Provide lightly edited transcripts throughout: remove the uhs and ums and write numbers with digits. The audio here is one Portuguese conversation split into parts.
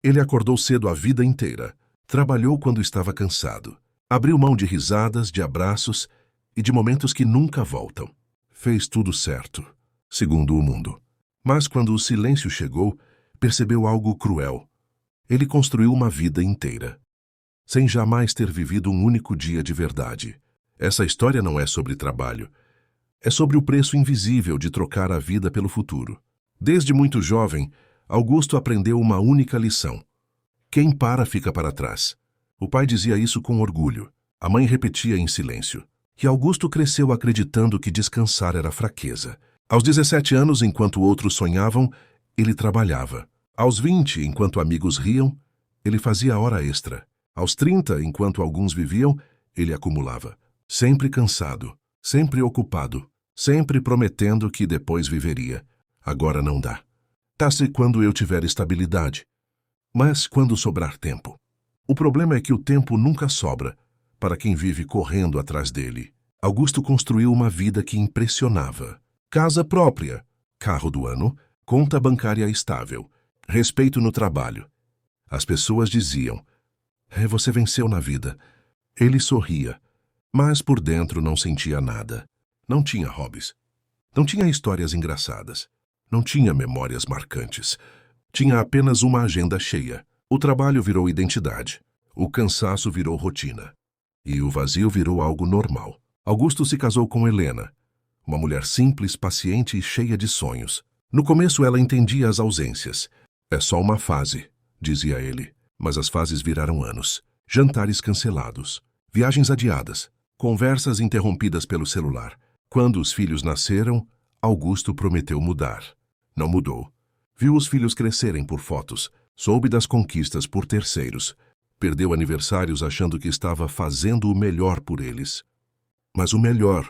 Ele acordou cedo a vida inteira. Trabalhou quando estava cansado. Abriu mão de risadas, de abraços e de momentos que nunca voltam. Fez tudo certo, segundo o mundo. Mas quando o silêncio chegou, percebeu algo cruel. Ele construiu uma vida inteira, sem jamais ter vivido um único dia de verdade. Essa história não é sobre trabalho. É sobre o preço invisível de trocar a vida pelo futuro. Desde muito jovem, Augusto aprendeu uma única lição. Quem para fica para trás. O pai dizia isso com orgulho. A mãe repetia em silêncio. E Augusto cresceu acreditando que descansar era fraqueza. Aos 17 anos, enquanto outros sonhavam, ele trabalhava. Aos 20, enquanto amigos riam, ele fazia hora extra. Aos 30, enquanto alguns viviam, ele acumulava. Sempre cansado, sempre ocupado, sempre prometendo que depois viveria. Agora não dá. Tá-se quando eu tiver estabilidade. Mas quando sobrar tempo. O problema é que o tempo nunca sobra para quem vive correndo atrás dele. Augusto construiu uma vida que impressionava. Casa própria, carro do ano, conta bancária estável, respeito no trabalho. As pessoas diziam, você venceu na vida. Ele sorria, mas por dentro não sentia nada. Não tinha hobbies. Não tinha histórias engraçadas. Não tinha memórias marcantes. Tinha apenas uma agenda cheia. O trabalho virou identidade. O cansaço virou rotina. E o vazio virou algo normal. Augusto se casou com Helena, uma mulher simples, paciente e cheia de sonhos. No começo ela entendia as ausências. É só uma fase, dizia ele, mas as fases viraram anos. Jantares cancelados, viagens adiadas, conversas interrompidas pelo celular. Quando os filhos nasceram, Augusto prometeu mudar. Não mudou. Viu os filhos crescerem por fotos, soube das conquistas por terceiros. Perdeu aniversários achando que estava fazendo o melhor por eles. Mas o melhor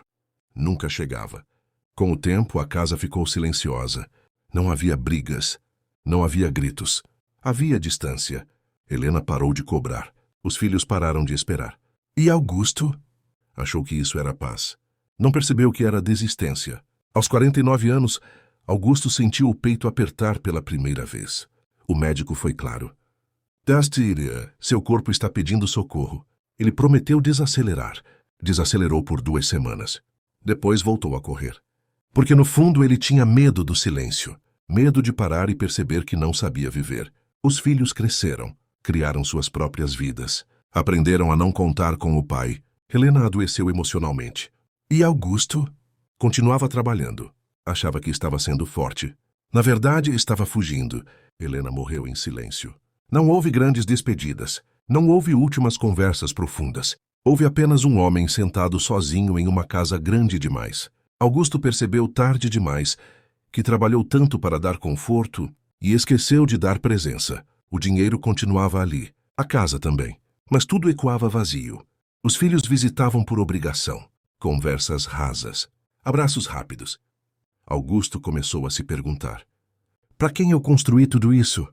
nunca chegava. Com o tempo, a casa ficou silenciosa. Não havia brigas. Não havia gritos. Havia distância. Helena parou de cobrar. Os filhos pararam de esperar. E Augusto? Achou que isso era paz. Não percebeu que era desistência. Aos 49 anos, Augusto sentiu o peito apertar pela primeira vez. O médico foi claro. Dusty, seu corpo está pedindo socorro. Ele prometeu desacelerar. Desacelerou por 2 semanas. Depois voltou a correr. Porque no fundo ele tinha medo do silêncio. Medo de parar e perceber que não sabia viver. Os filhos cresceram. Criaram suas próprias vidas. Aprenderam a não contar com o pai. Helena adoeceu emocionalmente. E Augusto? Continuava trabalhando. Achava que estava sendo forte. Na verdade, estava fugindo. Helena morreu em silêncio. Não houve grandes despedidas. Não houve últimas conversas profundas. Houve apenas um homem sentado sozinho em uma casa grande demais. Augusto percebeu tarde demais que trabalhou tanto para dar conforto e esqueceu de dar presença. O dinheiro continuava ali, a casa também, mas tudo ecoava vazio. Os filhos visitavam por obrigação, conversas rasas, abraços rápidos. Augusto começou a se perguntar: para quem eu construí tudo isso?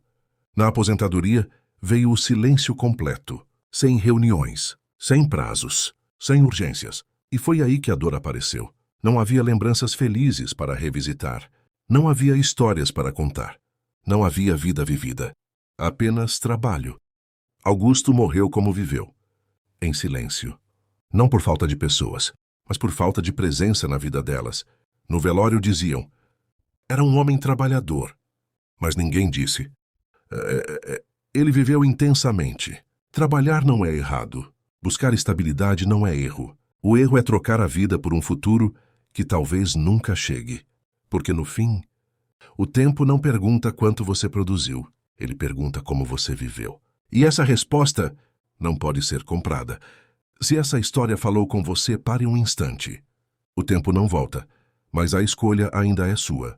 Na aposentadoria, veio o silêncio completo, sem reuniões, sem prazos, sem urgências. E foi aí que a dor apareceu. Não havia lembranças felizes para revisitar. Não havia histórias para contar. Não havia vida vivida. Apenas trabalho. Augusto morreu como viveu. Em silêncio. Não por falta de pessoas, mas por falta de presença na vida delas. No velório diziam: era um homem trabalhador. Mas ninguém disse: ele viveu intensamente. Trabalhar não é errado. Buscar estabilidade não é erro. O erro é trocar a vida por um futuro que talvez nunca chegue. Porque no fim, o tempo não pergunta quanto você produziu. Ele pergunta como você viveu. E essa resposta não pode ser comprada. Se essa história falou com você, pare um instante. O tempo não volta, mas a escolha ainda é sua.